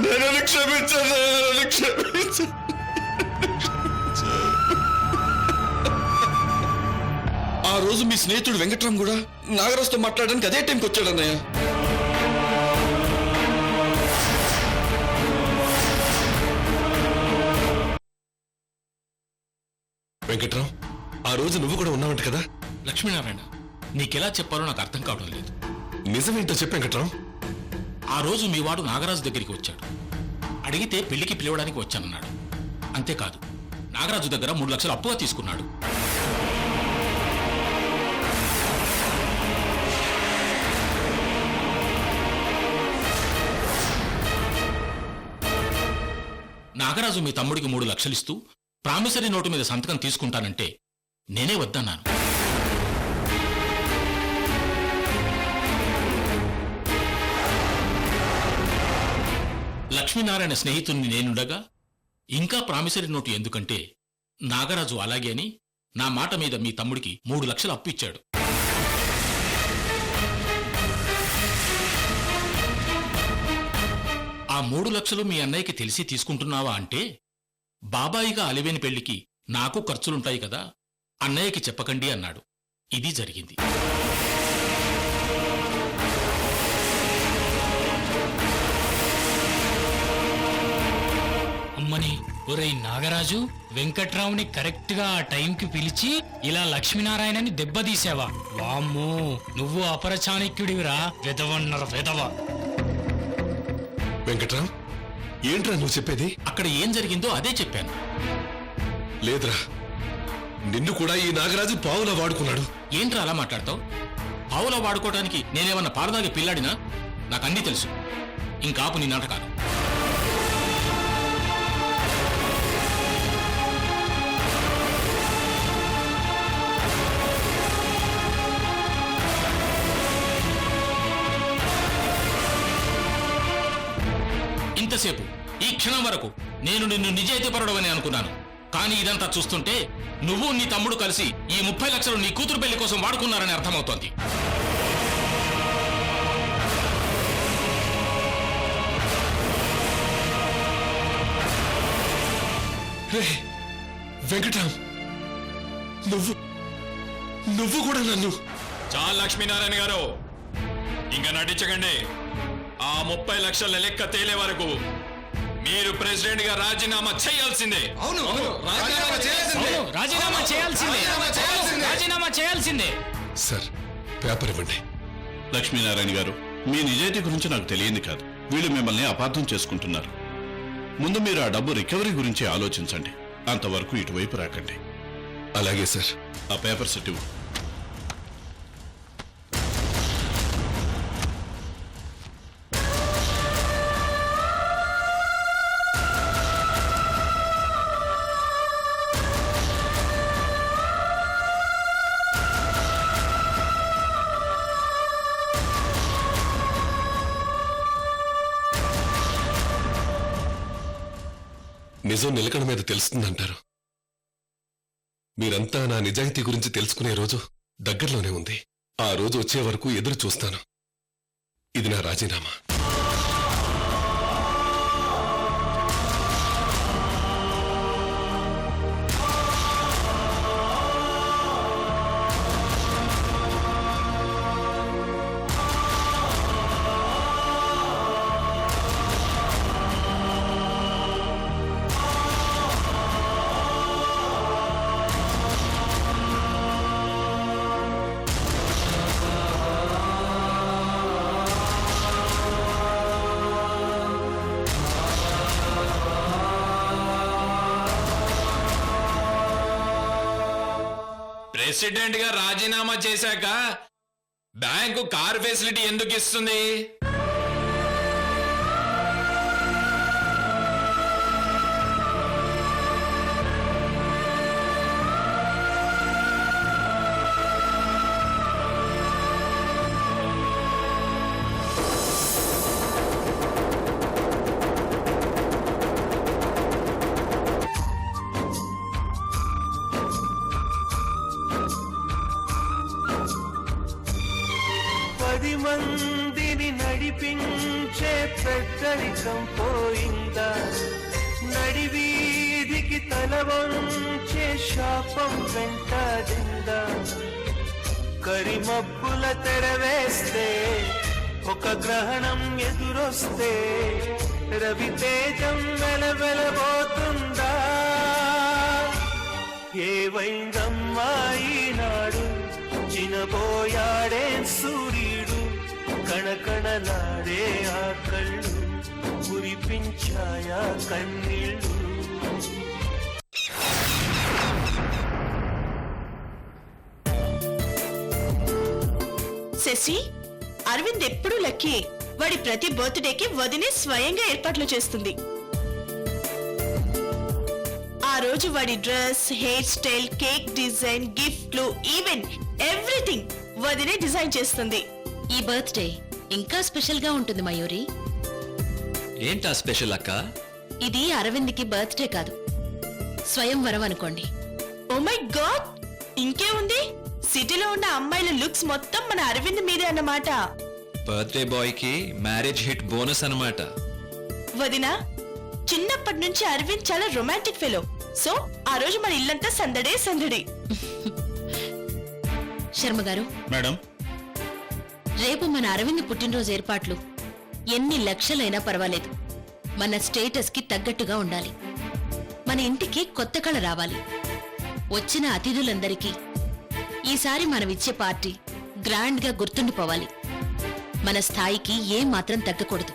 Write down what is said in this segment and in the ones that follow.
నన్ను క్షమించండి, నన్ను క్షమించండి. ఆ రోజు మీ స్నేహితుడు వెంకట్రామ్ కూడా నాగరాజుతో మాట్లాడడానికి అదే టైంకి వచ్చాడు అన్నయ్య. వెంకట్రామ్, ఆ రోజు నువ్వు కూడా ఉన్నావంట కదా? లక్ష్మీనారాయణ, నీకెలా చెప్పాలో నాకు అర్థం కావడం లేదు. నిజమేంటో చెప్పు వెంకట్రామ్. ఆ రోజు మీ వాడు నాగరాజు దగ్గరికి వచ్చాడు. అడిగితే పెళ్లికి పిలవడానికి వచ్చానన్నాడు. అంతేకాదు, నాగరాజు దగ్గర 3 లక్షలు అప్పుగా తీసుకున్నాడు. నాగరాజు మీ తమ్ముడికి 3 లక్షలు ఇస్తూ ప్రామిసరీ నోటు మీద సంతకం తీసుకుంటానంటే నేనే వద్దన్నాను. లక్ష్మీనారాయణ స్నేహితుణ్ణి నేనుండగా ఇంకా ప్రామిసరీ నోటు ఎందుకంటే నాగరాజు అలాగే అని నా మాట మీద మీ తమ్ముడికి 3 లక్షలు అప్పు ఇచ్చాడు. ఆ 3 లక్షలు మీ అన్నయ్యకి తెలిసి తీసుకుంటున్నావా అంటే, బాబాయిగా అలివేని పెళ్లికి నాకు ఖర్చులుంటాయి కదా, అన్నయ్యకి చెప్పకండి అన్నాడు. ఇది జరిగింది. అమ్మని, ఒరేయ్ నాగరాజు, వెంకట్రావుని కరెక్ట్ గా ఆ టైంకి పిలిచి ఇలా లక్ష్మీనారాయణని దెబ్బతీసావా? వామ్మో, నువ్వు అపరచాణిక్యుడివిరా, వెదవన్నర వెదవ. వెంకట్రామ్, ఏంట్రా నువ్వు చెప్పేది? అక్కడ ఏం జరిగిందో అదే చెప్పాను. లేదురా, నిన్ను కూడా ఈ నాగరాజు పావులా వాడుకున్నాడు. ఏంట్రా అలా మాట్లాడతావు? పావులా వాడుకోవడానికి నేనేమన్నా పారదాగి పిల్లాడినా? నాకన్నీ తెలుసు. ఇంకాపు నీ నాటకాలు. ఇంతసేపు, ఈ క్షణం వరకు నేను నిన్ను నిజాయితీపరుడవని అనుకున్నాను. కానీ ఇదంతా చూస్తుంటే నువ్వు నీ తమ్ముడు కలిసి ఈ 30 లక్షలు నీ కూతురు పెళ్లి కోసం వాడుకున్నారని అర్థమవుతోంది. వెంకట్రామ్, నువ్వు కూడా నన్ను... చాలు లక్ష్మీనారాయణ గారు, ఇంకా నటించకండి. ఆ 30 లక్షల లెక్క తేలే వరకు మీరు ప్రెసిడెంట్ గా రాజీనామా చేయాల్సిందే. అవును, రాజీనామా చేయాల్సిందే. సార్, పేపర్ ఇవ్వండి. లక్ష్మీనారాయణ గారు, మీ నిజాయితీ గురించి నాకు తెలియంది కాదు. వీళ్ళు మిమ్మల్ని అపార్థం చేసుకుంటున్నారు. ముందు మీరు ఆ డబ్బు రికవరీ గురించి ఆలోచించండి. అంతవరకు ఇటువైపు రాకండి. అలాగే సార్. ఆ పేపర్ సెట్ ఇవ్వు. నిజం నిలకడ మీద తెలుస్తుందంటారు. మీరంతా నా నిజాయితీ గురించి తెలుసుకునే రోజు దగ్గరలోనే ఉంది. ఆ రోజు వచ్చే వరకు ఎదురు చూస్తాను. ఇది నా రాజీనామా. ప్రెసిడెంట్ గా రాజీనామా చేశాక బ్యాంకు కార్ ఫెసిలిటీ ఎందుకు ఇస్తుంది? మందిని నడిపించే పెద్దరికం పోయిందా, నడివీధికి తల వంచే శాపం వెంటాడిందా, కరిమబ్బుల తెరవేస్తే ఒక గ్రహణం ఎదురొస్తే రవితేజం వెలవెలబోతుందా, ఏవైందమ్మా ఈనాడు చినబోయాడే సూర్యుడు, కణకణలాడే ఆ కళ్ళు కురిపించాయా కన్నీళ్ళు. శశి, అరవింద్ ఎప్పుడూ లక్కీ. వాడి ప్రతి బర్త్డేకి వదినే స్వయంగా ఏర్పాట్లు చేస్తుంది. ఆ రోజు వాడి dress, hair style, cake design, గిఫ్ట్లు, ఈవెన్ ఎవ్రీథింగ్ వదినే డిజైన్ చేస్తుంది. ఈ బర్త్డే ఇంకా స్పెషల్ గా ఉంటుంది మయూరి. ఏంటా స్పెషల్ అక్క? ఇది అరవింద్కి బర్త్డే కాదు, స్వయంవరం అనుకోండి. ఓ మై గాడ్, ఇంకే ఉంది. సిటీలో ఉన్న అమ్మాయిల లుక్స్ మొత్తం మన అరవింద్ మీదే అన్నమాట. బర్త్డే బాయ్ కి మ్యారేజ్ హిట్ బోనస్ అన్నమాట. వదినా, చిన్నప్పటి నుంచి అరవింద్ చాలా రొమాంటిక్ ఫెలో. సో ఆ రోజు మన ఇల్లంతా సందడే సందడి. శర్మ గారు, మేడం, రేపు మన అరవింద్ పుట్టినరోజు ఏర్పాట్లు ఎన్ని లక్షలైనా పర్వాలేదు, మన స్టేటస్ కి తగ్గట్టుగా ఉండాలి. మన ఇంటికి కొత్త కళ రావాలి. వచ్చిన అతిథులందరికీ ఈసారి మనమిచ్చే పార్టీ గ్రాండ్ గా గుర్తుండిపోవాలి. మన స్థాయికి ఏ మాత్రం తగ్గకూడదు.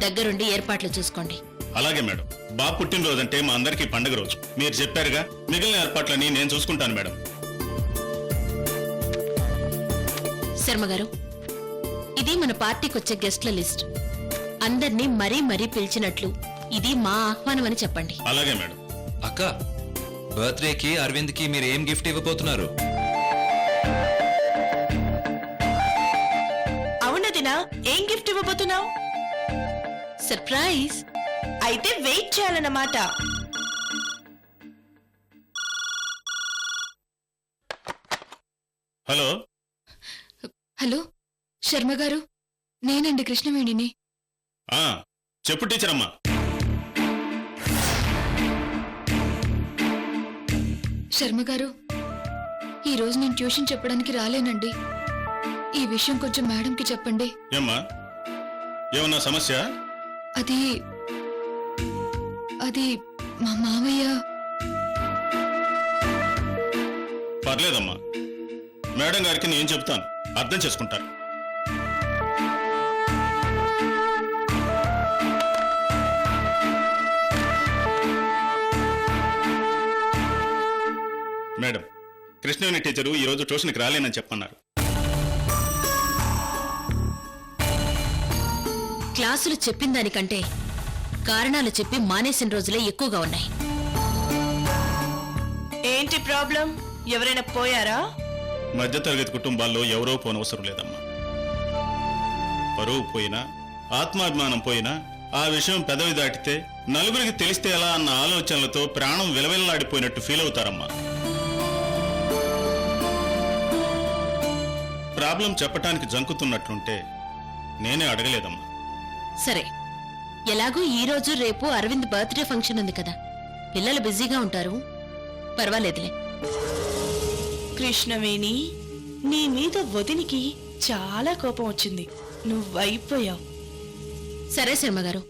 దగ్గరుండి ఏర్పాట్లు చూసుకోండి. అలాగే మేడం. బాబు పుట్టినరోజు అంటే మా అందరికీ పండుగ రోజు. మీరు చెప్పారుగా, మిగిలిన ఏర్పాట్లని నేను చూసుకుంటాను మేడం. శర్మ గారు, ఇది మన పార్టీకి వచ్చే గెస్ట్ల లిస్ట్. అందర్నీ మరీ మరీ పిలిచినట్లు ఇది మా ఆహ్వానం అని చెప్పండి. అలాగే మేడం. అక్క, బర్త్డేకి అరవింద్ కి మీరు ఏం గిఫ్ట్ ఇవ్వబోతున్నారు? అవునదినా, ఏం గిఫ్ట్ ఇవ్వబోతున్నావు? సర్ప్రైజ్. అయితే వెయిట్ చేయాలన్నమాట. హలో. హలో శర్మ గారు, నేనండి కృష్ణవేణిని. చెప్పు టీచర్ అమ్మా. శర్మ గారు, ఈరోజు నేను ట్యూషన్ చెప్పడానికి రాలేనండి. ఈ విషయం కొంచెం మేడంకి చెప్పండి. ఏమ్మా, ఏమన్నా సమస్య? అది అది మా మామయ్య. పర్లేదమ్మా, మేడం గారికి నేను చెప్తాను, అర్థం చేసుకుంటారు. మేడం, కృష్ణవేణి టీచరు ఈరోజు ట్యూషన్కి రాలేనని చెప్పన్నారు. క్లాసులు చెప్పిన దానికంటే కారణాలు చెప్పి మానేసిన రోజులే ఎక్కువగా ఉన్నాయి. ఏంటి ప్రాబ్లం? ఎవరైనా పోయారా? మధ్యతరగతి కుటుంబాల్లో ఎవరో పోనవసరం లేదమ్మా. పరువు పోయినా, ఆత్మాభిమానం పోయినా, ఆ విషయం పెదవి దాటితే నలుగురికి తెలిస్తే ఎలా అన్న ఆలోచనలతో ప్రాణం విలవిల్లాడిపోయినట్టు ఫీల్ అవుతారమ్మా. ప్రాబ్లం చెప్పటానికి జంకుతున్నట్లుంటే నేనే అడగలేదమ్మా. సరే, ఎలాగూ ఈ రోజు రేపు అరవింద్ బర్త్డే ఫంక్షన్ ఉంది కదా, పిల్లలు బిజీగా ఉంటారు, పర్వాలేదులే. కృష్ణవేణి, నీ మీద వదినికి చాలా కోపం వచ్చింది. నువ్వైపోయావు. సరే శర్మ గారు,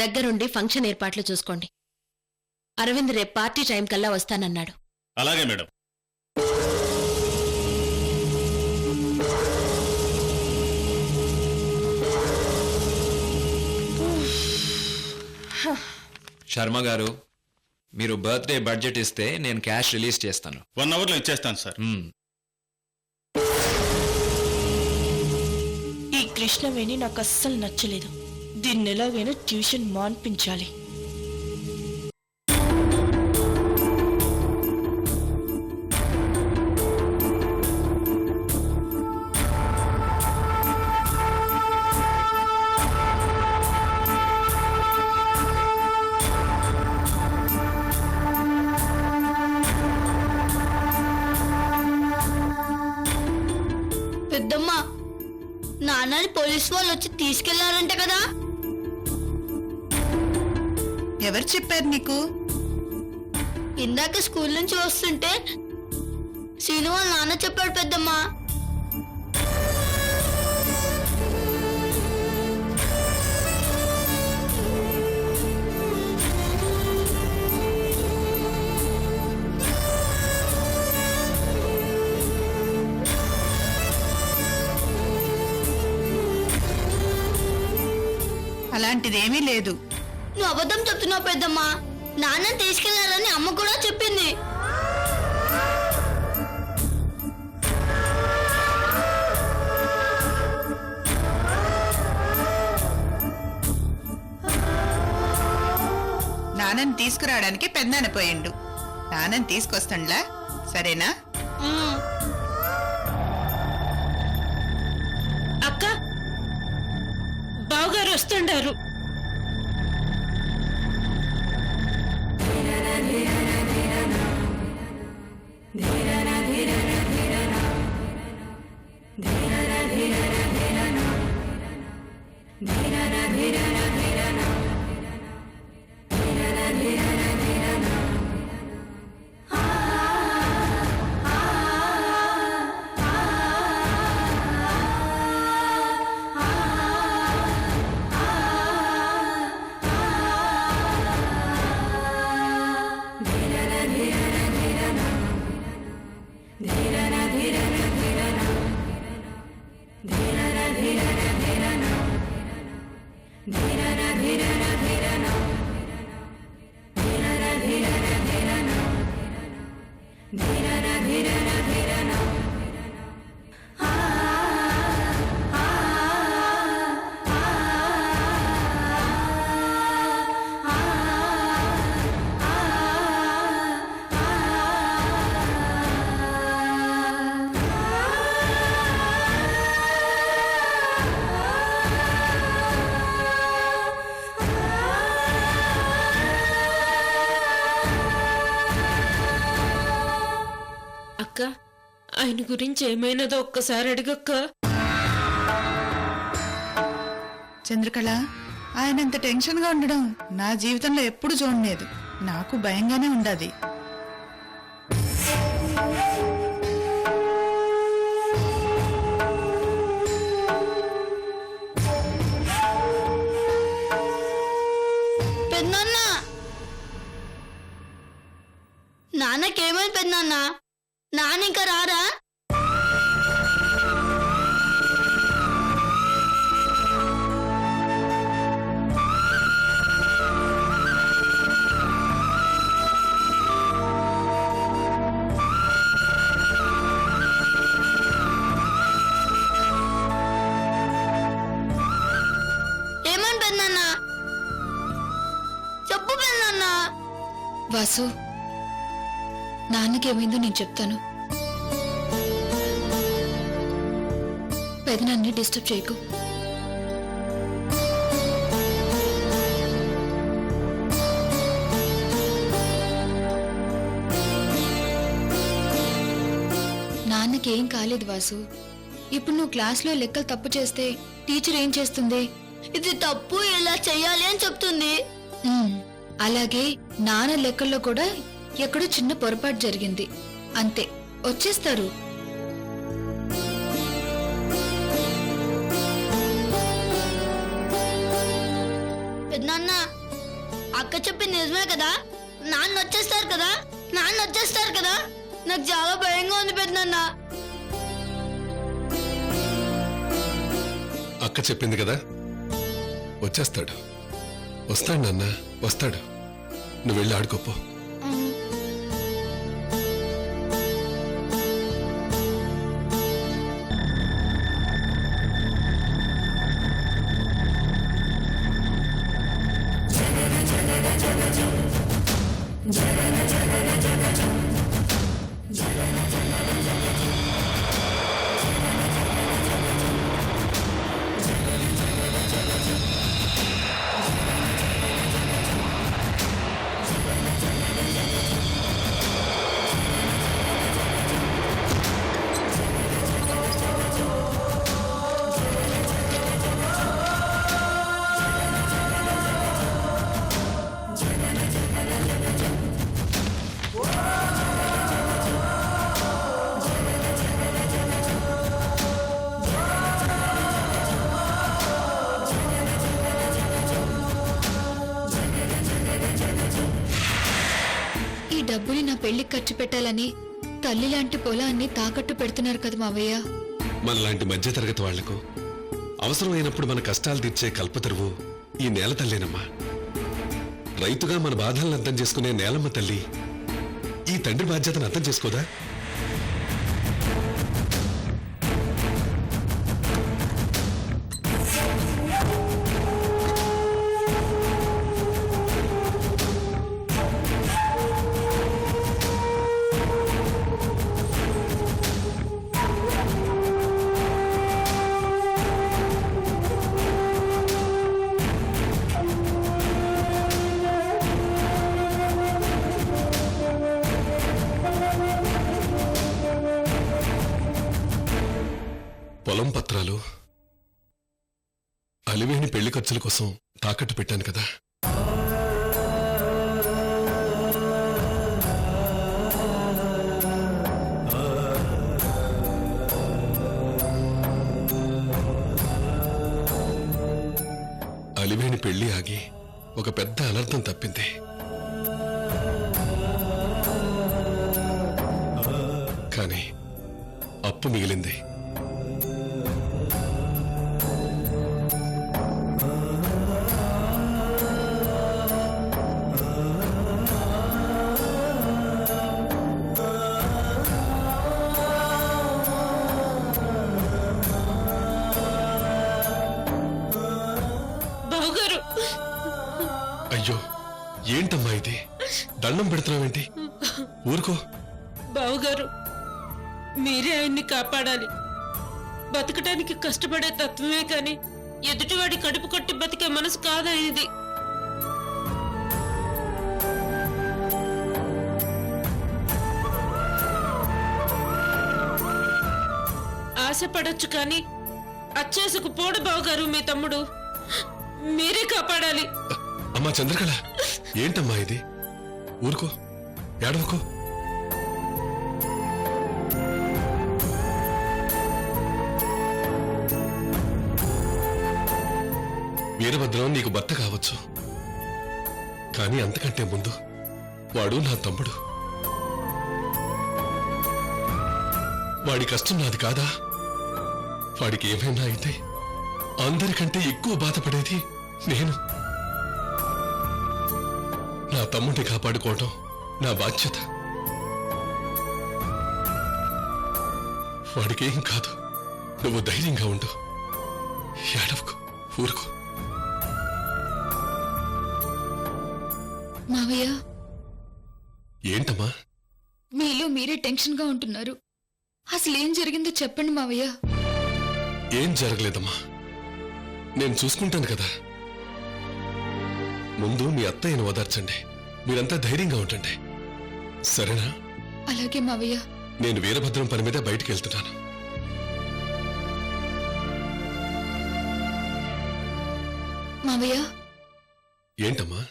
దగ్గరుండి ఫంక్షన్ ఏర్పాట్లు చూసుకోండి. అరవింద్ రేపు పార్టీ టైం కల్లా వస్తానన్నాడు. అలాగే మేడం. శర్మ గారు, మీరు బర్త్డే బడ్జెట్ ఇస్తే నేను క్యాష్ రిలీజ్ చేస్తాను. 1 అవర్లో ఇచ్చేస్తాను సార్. ఈ కృష్ణవేణి నాకు అస్సలు నచ్చలేదు. దీన్ని ఎలాగైనా ట్యూషన్ మాన్పించాలి. నాన్నని పోలీసు వాళ్ళు వచ్చి తీసుకెళ్లారంట కదా. ఎవరు చెప్పారు నీకు? ఇందాక స్కూల్ నుంచి వస్తుంటే సీను వాళ్ళ నాన్న చెప్పాడు పెద్దమ్మా. అలాంటిదేమీ లేదు. నువ్వు అబద్ధం చెప్తున్నావు పెద్దమ్మా. నాన్నని తీసుకెళ్లారని అమ్మ కూడా చెప్పింది. నాన్నని తీసుకురావడానికి పెద్దనాన్న పోయిండు. నాన్నని తీసుకొస్తాండ్లా, సరేనా? అక్క, బావగారు వస్తుండారు. అక్క, ఆయన గురించి ఏమైనదో ఒక్కసారి అడిగక్క. చంద్రకళ, ఆయనంత టెన్షన్ గా ఉండడం నా జీవితంలో ఎప్పుడు చూడలేదు. నాకు భయంగానే ఉండదు. పెద్దనాన్న, నాన్నకేమైంది పెద్దనాన్న? నాన్న ఇంకా రారా? ఏమని పెద్దనాన్న? చెప్పు పెద్దనాన్న. వాసు, నాన్నకేమైందో నేను చెప్తాను. పెదనాన్ని డిస్టర్బ్ చేయకు. నాన్నకేం కాలేదు వాసు. ఇప్పుడు నువ్వు క్లాస్లో లెక్కలు తప్పు చేస్తే టీచర్ ఏం చేస్తుంది? ఇది తప్పు, ఇలా చెయ్యాలి అని చెప్తుంది. అలాగే నాన్న లెక్కల్లో కూడా ఎక్కడో చిన్న పొరపాటు జరిగింది, అంతే, వచ్చేస్తారు. పెద్దనాన్న, అక్క చెప్పింది నిజమే కదా? నాన్న వచ్చేస్తారు కదా? నాన్న వచ్చేస్తారు కదా? నాకు చాలా భయంగా ఉంది పెద్దనాన్న. అక్క చెప్పింది కదా, వచ్చేస్తాడు. వస్తాడు నాన్న, వస్తాడు. నువ్వు వెళ్ళి ఆడుకోపో. పెళ్లికి ఖర్చు పెట్టాలని తల్లి లాంటి పొలాన్ని తాకట్టు పెడుతున్నారు కదా మావయ్య. మనలాంటి మధ్యతరగతి వాళ్లకు అవసరమైనప్పుడు మన కష్టాలు తీర్చే కల్పతరువు ఈ నేల తల్లేనమ్మా. రైతుగా మన బాధలను అర్థం చేసుకునే నేలమ్మ తల్లి ఈ తండ్రి బాధ్యతను అర్థం చేసుకోదా? పొలం పత్రాలు అలివేణి పెళ్లి ఖర్చుల కోసం తాకట్టు పెట్టాను కదా. అలివేణి పెళ్లి ఆగి ఒక పెద్ద అనర్థం తప్పింది. కానీ అప్పు మిగిలింది. బావగారు, అయ్యో ఏంటమ్మా ఇది? దండం పెడుతున్నావేంటి? ఊరుకో. బావగారు, మీరే ఆయన్ని కాపాడాలి. బతకడానికి కష్టపడే తత్వమే కాని ఎదుటివాడి కడుపు కొట్టి బతికే మనసు కాదనేది. ఆశపడొచ్చు కానీ అచ్చేసుకు పోడు బావగారు మీ తమ్ముడు. మీరే కాపాడాలి. అమ్మా చంద్రకళ, ఏంటమ్మా ఇది? ఊరుకో, ఏడవకో. వీరభద్రం నీకు భర్త కావచ్చు, కానీ అంతకంటే ముందు వాడు నా తమ్ముడు. వాడి కష్టం నాది కాదా? వాడికి ఏమైనా అయితే అందరికంటే ఎక్కువ బాధపడేది నేను. నా తమ్ముడిని కాపాడుకోవడం నా బాధ్యత. వాడికేం కాదు, నువ్వు ధైర్యంగా ఉండు, ఏడవకు, ఊరుకో. మావయ్య, ఏంటమ్మా? మీలో మీరే టెన్షన్ గా ఉంటున్నారు. అసలు ఏం జరిగిందో చెప్పండి మావయ్య. ఏం జరగలేదమ్మా, నేను చూసుకుంటాను కదా. ముందు మీ అత్తయ్యను ఓదార్చండి, మీరంతా ధైర్యంగా ఉండండి, సరేనా? అలాగే మావయ్య. నేను వీరభద్రం పని మీద బయటికి వెళ్తున్నాను. మావయ్య, ఏంటమ్మా?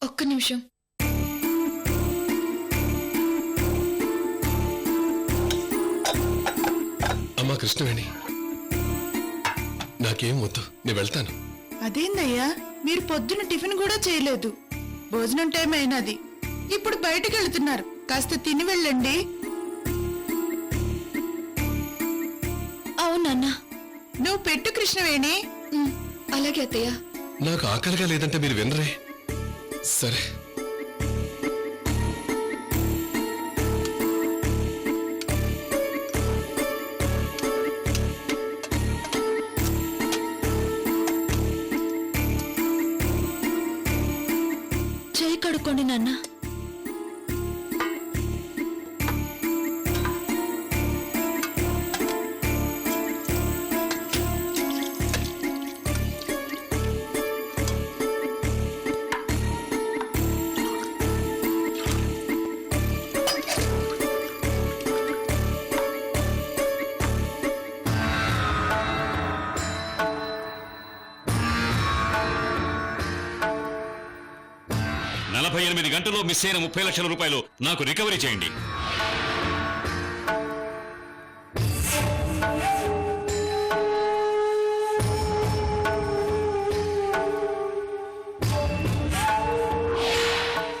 ఒక్క నిమిషం. అమ్మా కృష్ణవేణి, నాకేం వద్దు, నేను వెళ్తాను. అదేందయ్యా, మీరు పొద్దున టిఫిన్ కూడా చేయలేదు. భోజనం టైం అయినది, ఇప్పుడు బయటకు వెళ్తున్నారు. కాస్త తిని వెళ్ళండి. అవునన్నా. నువ్వు పెట్టు కృష్ణవేణి. అలాగే అత్తయ్య. నాకు ఆకలిగా లేదంటే మీరు వినరే. సరే. చేయి కడుక్కోండి నాన్న. నలభై 48 గంటల్లో మిస్ అయిన 30 లక్షల రూపాయలు నాకు రికవరీ చేయండి.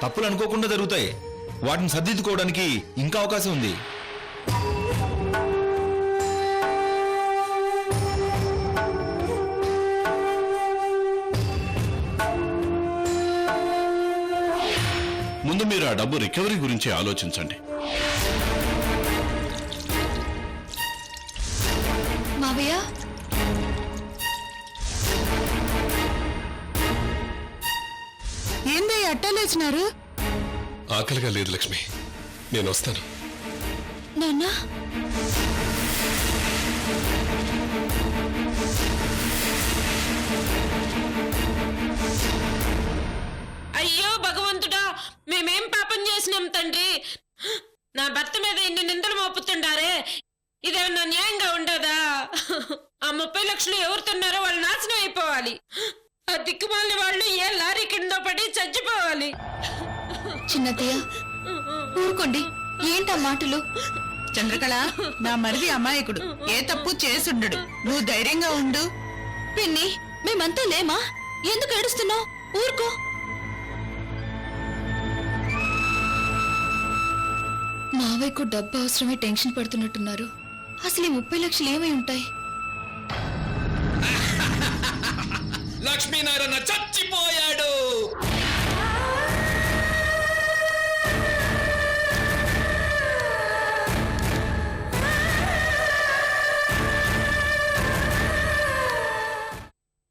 తప్పులు అనుకోకుండా జరుగుతాయి. వాటిని సర్దిద్దుకోవడానికి ఇంకా అవకాశం ఉంది. ముందు మీరు ఆ డబ్బు రికవరీ గురించి ఆలోచించండి. మావయ్య, ఏందయ్య అట్టలేచినారు? ఆకలిగా లేదు లక్ష్మి, నేను వస్తాను. నాన్న, అయ్యో భగవంతుడా, మేమేం పాపం చేసినాం తండ్రి? నా భర్త మీద ఇన్ని నిందలు మోపుతుండారే, ఇదేమన్నా న్యాయంగా ఉండదా? ఆ 30 లక్షలు ఎవరు తిన్నారో వాళ్ళు నాశనం అయిపోవాలి. ఆ దిక్కుమాలి వాళ్ళు ఏ లారీ కింద పడి చచ్చిపోవాలి. చిన్నతయ్య ఊరుకోండి, ఏంటా మాటలు? చంద్రకళ, నా మరిది అమాయకుడు, ఏ తప్పు చేసుండడు. నువ్వు ధైర్యంగా ఉండు. పిన్ని, మేమంతా లేమా? ఎందుకు ఏడుస్తున్నావు? ఊరుకో. మావయ్యకు డబ్బు అవసరమై టెన్షన్ పడుతున్నట్టున్నారు. అసలు ఈ 30 లక్షలు ఏమై ఉంటాయి? లక్ష్మీనారాయణ చచ్చిపోయాడు.